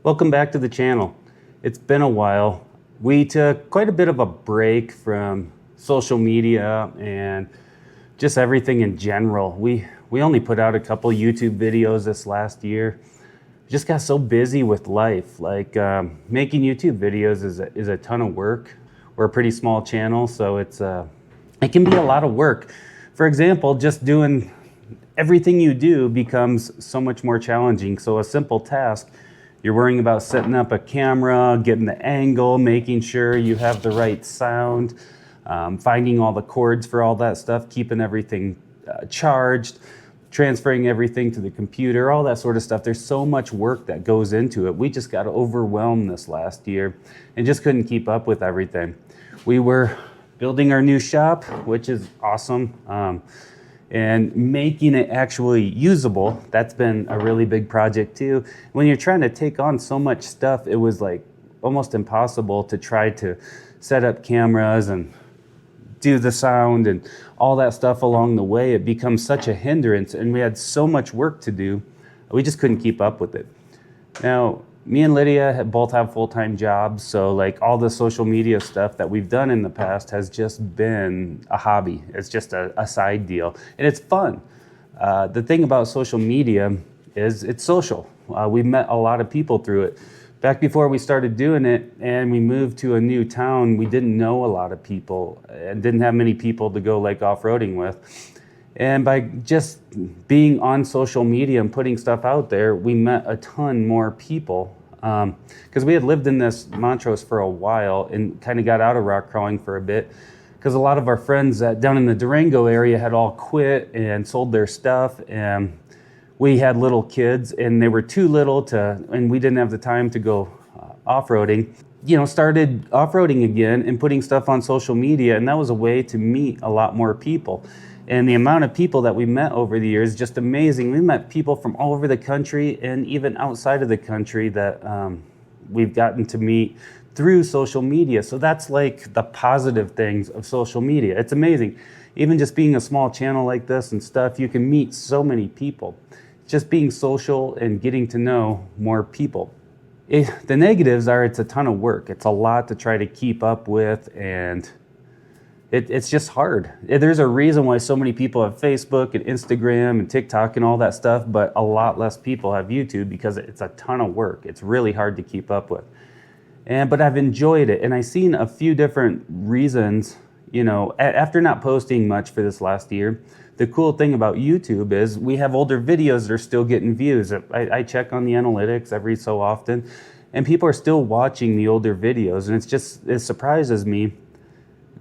Welcome back to the channel. It's been a while. We took quite a bit of a break from social media and just everything in general. We only put out a couple YouTube videos this last year. Just got so busy with life. Making YouTube videos is a ton of work. We're a pretty small channel, so it can be a lot of work. For example, just doing everything you do becomes so much more challenging. So a simple task, you're worrying about setting up a camera, getting the angle, making sure you have the right sound, finding all the cords for all that stuff, keeping everything charged, transferring everything to the computer, all that sort of stuff. There's so much work that goes into it. We just got overwhelmed this last year and just couldn't keep up with everything. We were building our new shop, which is awesome. And making it actually usable, that's been a really big project too. When you're trying to take on so much stuff, it was like almost impossible to try to set up cameras and do the sound and all that stuff along the way. It becomes such a hindrance, and we had so much work to do, we just couldn't keep up with it. Now, me and Lydia both have full-time jobs, so like all the social media stuff that we've done in the past has just been a hobby. It's just a side deal, and it's fun. The thing about social media is it's social. We've met a lot of people through it. Back before we started doing it and we moved to a new town, we didn't know a lot of people and didn't have many people to go like off-roading with. And by just being on social media and putting stuff out there, we met a ton more people. Because we had lived in this Montrose for a while and kind of got out of rock crawling for a bit. Because a lot of our friends down in the Durango area had all quit and sold their stuff. And we had little kids and they were too little and we didn't have the time to go off-roading. Started off-roading again and putting stuff on social media. And that was a way to meet a lot more people. And the amount of people that we met over the years is just amazing. We met people from all over the country and even outside of the country that we've gotten to meet through social media. So that's like the positive things of social media. It's amazing. Even just being a small channel like this and stuff, you can meet so many people. Just being social and getting to know more people. The negatives are it's a ton of work. It's a lot to try to keep up with, and it's just hard. There's a reason why so many people have Facebook and Instagram and TikTok and all that stuff, but a lot less people have YouTube because it's a ton of work. It's really hard to keep up with. But I've enjoyed it, and I've seen a few different reasons. After not posting much for this last year, the cool thing about YouTube is we have older videos that are still getting views. I check on the analytics every so often, and people are still watching the older videos, and it surprises me.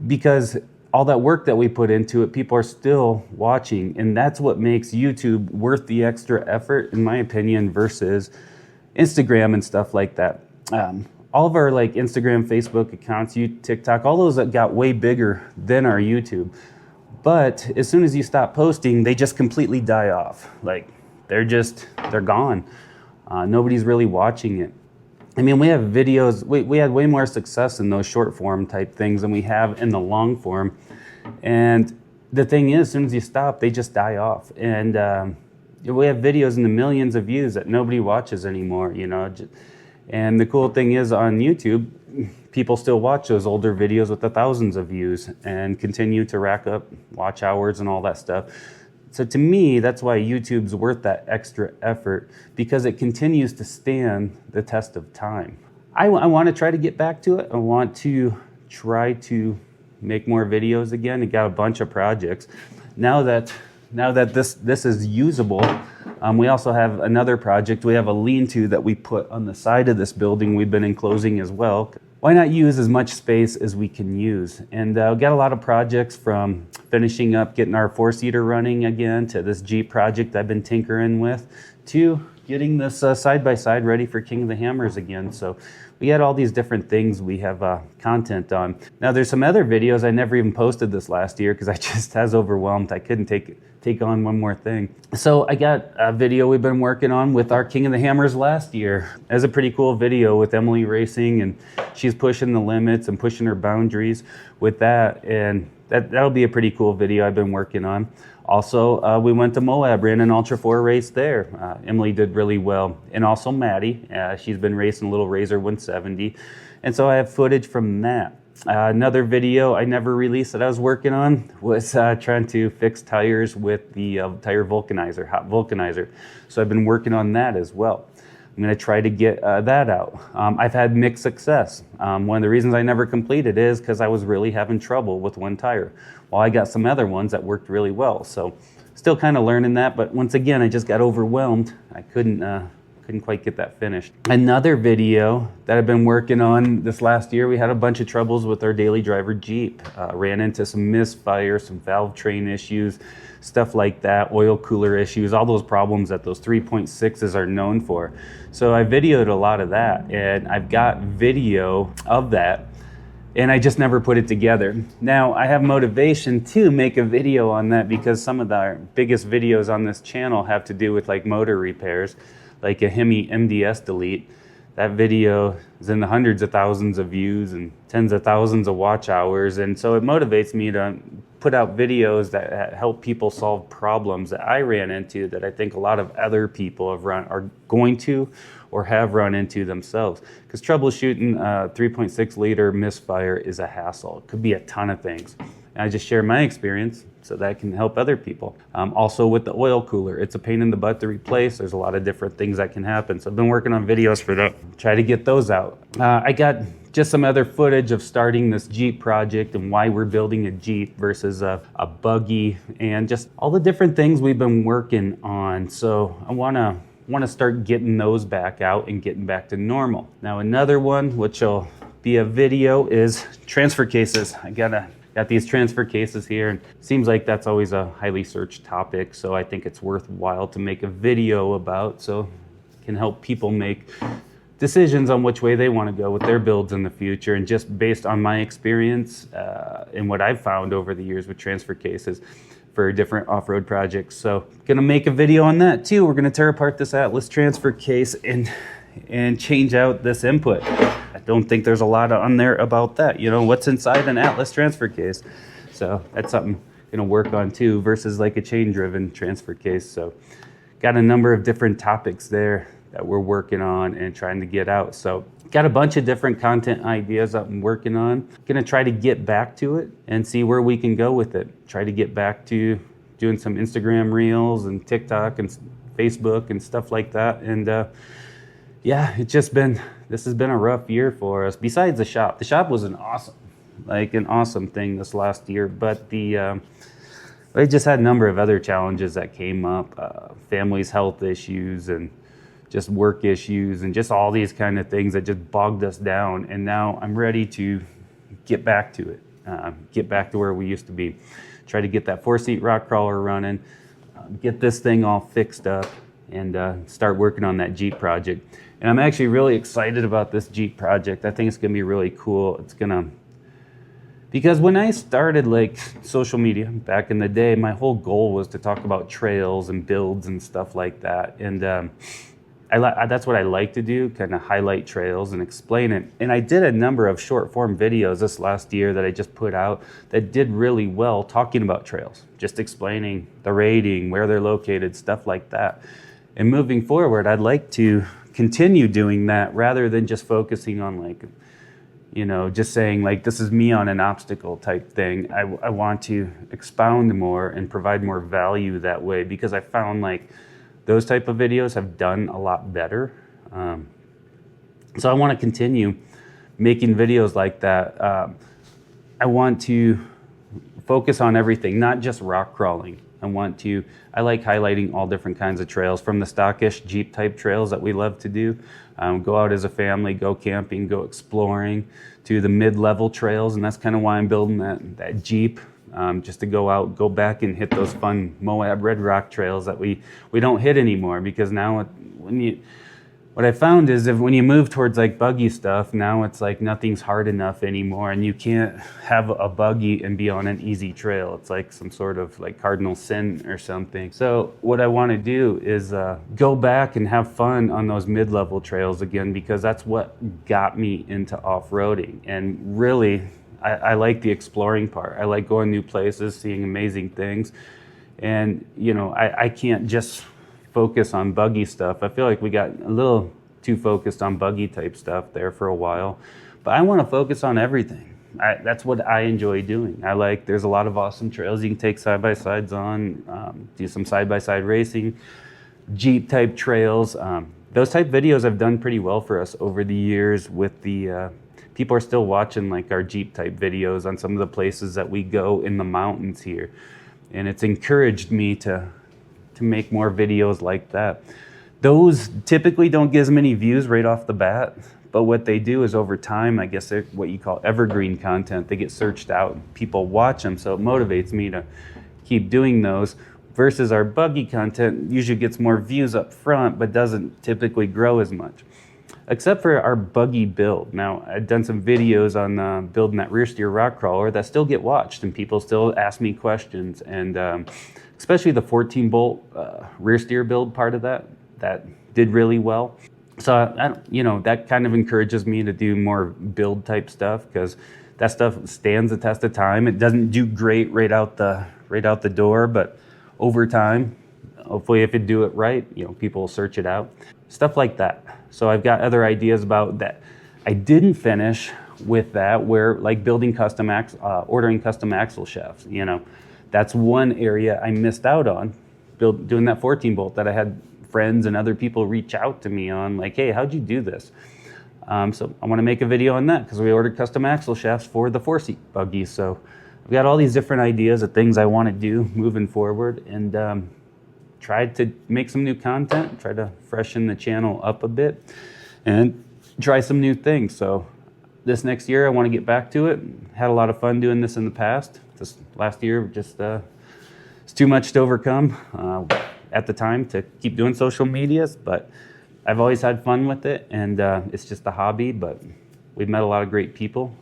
Because all that work that we put into it, people are still watching. And that's what makes YouTube worth the extra effort, in my opinion, versus Instagram and stuff like that. All of our Instagram, Facebook accounts, TikTok, all those that got way bigger than our YouTube. But as soon as you stop posting, they just completely die off. They're gone. Nobody's really watching it. We have videos, we had way more success in those short form type things than we have in the long form. And the thing is, as soon as you stop, they just die off. And we have videos in the millions of views that nobody watches anymore, And the cool thing is on YouTube, people still watch those older videos with the thousands of views and continue to rack up watch hours and all that stuff. So to me, that's why YouTube's worth that extra effort, because it continues to stand the test of time. I want to try to get back to it. I want to try to make more videos again. I got a bunch of projects. Now that this is usable, we also have another project. We have a lean-to that we put on the side of this building we've been enclosing as well. Why not use as much space as we can use? And we got a lot of projects, from finishing up getting our 4-seater running again, to this Jeep project I've been tinkering with, to getting this side-by-side ready for King of the Hammers again. So we had all these different things we have content on. Now there's some other videos I never even posted this last year because I just was overwhelmed. I couldn't take on one more thing. So I got a video we've been working on with our King of the Hammers last year. It was a pretty cool video with Emily racing, and she's pushing the limits and pushing her boundaries with that. And that'll be a pretty cool video I've been working on. Also, we went to Moab, ran an Ultra 4 race there. Emily did really well. And also Maddie, she's been racing a little Razor 170. And so I have footage from that. Another video I never released that I was working on was trying to fix tires with the tire vulcanizer, hot vulcanizer. So I've been working on that as well. I'm going to try to get that out. I've had mixed success. One of the reasons I never completed is because I was really having trouble with one tire. Well, I got some other ones that worked really well. So still kind of learning that, but once again, I just got overwhelmed. I couldn't quite get that finished. Another video that I've been working on this last year, we had a bunch of troubles with our daily driver Jeep. Ran into some misfire, some valve train issues, stuff like that, oil cooler issues, all those problems that those 3.6s are known for. So I videoed a lot of that, and I've got video of that, and I just never put it together. Now, I have motivation to make a video on that because some of the biggest videos on this channel have to do with like motor repairs, like a Hemi MDS delete. That video is in the hundreds of thousands of views and tens of thousands of watch hours. And so it motivates me to put out videos that help people solve problems that I ran into that I think a lot of other people are going to or have run into themselves. Because troubleshooting a 3.6 liter misfire is a hassle. It could be a ton of things. And I just share my experience so that can help other people. Also with the oil cooler, it's a pain in the butt to replace. There's a lot of different things that can happen. So I've been working on videos for that. Try to get those out. I got just some other footage of starting this Jeep project and why we're building a Jeep versus a buggy and just all the different things we've been working on. So I wanna start getting those back out and getting back to normal. Now another one, which will be a video, is transfer cases. I got these transfer cases here, and it seems like that's always a highly searched topic, so I think it's worthwhile to make a video about so it can help people make decisions on which way they want to go with their builds in the future. And just based on my experience and what I've found over the years with transfer cases for different off-road projects. So gonna make a video on that too. We're gonna tear apart this Atlas transfer case and change out this input. I don't think there's a lot on there about that. You know, what's inside an Atlas transfer case. So that's something I'm gonna work on too versus like a chain-driven transfer case. So got a number of different topics there that we're working on and trying to get out. So got a bunch of different content ideas that I'm working on. Gonna try to get back to it and see where we can go with it. Try to get back to doing some Instagram reels and TikTok and Facebook and stuff like that. And yeah, this has been a rough year for us. Besides the shop was an awesome thing this last year, but I just had a number of other challenges that came up, family's health issues and just work issues and just all these kind of things that just bogged us down. And now I'm ready to get back to it, get back to where we used to be. Try to get that 4-seat rock crawler running, get this thing all fixed up, and start working on that Jeep project. And I'm actually really excited about this Jeep project. I think it's gonna be really cool. Because when I started like social media back in the day, my whole goal was to talk about trails and builds and stuff like that. And that's what I like to do, kind of highlight trails and explain it. And I did a number of short form videos this last year that I just put out that did really well talking about trails, just explaining the rating, where they're located, stuff like that. And moving forward, I'd like to continue doing that rather than just focusing on like, you know, just saying like, this is me on an obstacle type thing. I want to expound more and provide more value that way, because I found like those type of videos have done a lot better. So I want to continue making videos like that. I want to focus on everything, not just rock crawling. I like highlighting all different kinds of trails, from the stockish Jeep type trails that we love to do, go out as a family, go camping, go exploring, to the mid-level trails. And that's kind of why I'm building that Jeep, just to go out, go back and hit those fun Moab Red Rock trails that we don't hit anymore. Because now what I found is when you move towards like buggy stuff, now it's like nothing's hard enough anymore, and you can't have a buggy and be on an easy trail. It's like some sort of like cardinal sin or something. So what I want to do is go back and have fun on those mid-level trails again, because that's what got me into off-roading. And really, I like the exploring part. I like going new places, seeing amazing things. And, I can't just focus on buggy stuff. I feel like we got a little too focused on buggy type stuff there for a while. But I want to focus on everything. That's what I enjoy doing. There's a lot of awesome trails you can take side-by-sides on, do some side-by-side racing, Jeep type trails. Those type videos have done pretty well for us over the years with the, people are still watching like our Jeep type videos on some of the places that we go in the mountains here. And it's encouraged me to make more videos like that. Those typically don't get as many views right off the bat, but what they do is over time, I guess they're what you call evergreen content. They get searched out, people watch them, so it motivates me to keep doing those. Versus our buggy content usually gets more views up front, but doesn't typically grow as much. Except for our buggy build. Now, I've done some videos on building that rear steer rock crawler that still get watched, and people still ask me questions. And especially the 14 bolt rear steer build part of that did really well. So that kind of encourages me to do more build type stuff, because that stuff stands the test of time. It doesn't do great right out the door, but over time, hopefully if you do it right, people will search it out. Stuff like that. So I've got other ideas about that. I didn't finish with that, where like building ordering custom axle shafts. That's one area I missed out on, doing that 14 bolt that I had friends and other people reach out to me on, like, hey, how'd you do this? So I want to make a video on that, because we ordered custom axle shafts for the 4-seat buggy. So I've got all these different ideas of things I want to do moving forward, and tried to make some new content, try to freshen the channel up a bit, and try some new things. So this next year, I want to get back to it. Had a lot of fun doing this in the past. This last year, just it's too much to overcome at the time to keep doing social medias, but I've always had fun with it, and it's just a hobby, but we've met a lot of great people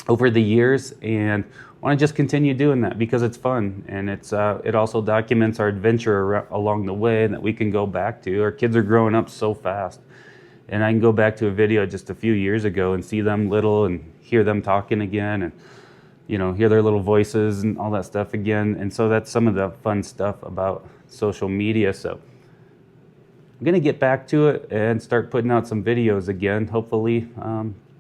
over the years, and want to just continue doing that because it's fun, and it also documents our adventure along the way that we can go back to. Our kids are growing up so fast, and I can go back to a video just a few years ago and see them little and hear them talking again, and hear their little voices and all that stuff again. And so that's some of the fun stuff about social media. So I'm gonna get back to it and start putting out some videos again. Hopefully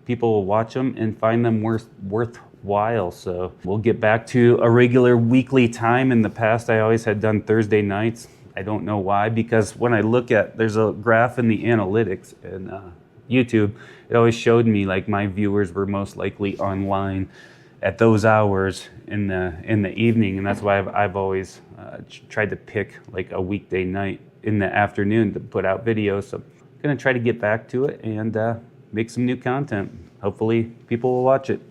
people will watch them and find them worthwhile. So we'll get back to a regular weekly time. In the past, I always had done Thursday nights. I don't know why, because when I look there's a graph in the analytics in YouTube, it always showed me like my viewers were most likely online at those hours in the evening, and that's why I've always tried to pick like a weekday night in the afternoon to put out videos. So I'm gonna try to get back to it and make some new content. Hopefully people will watch it.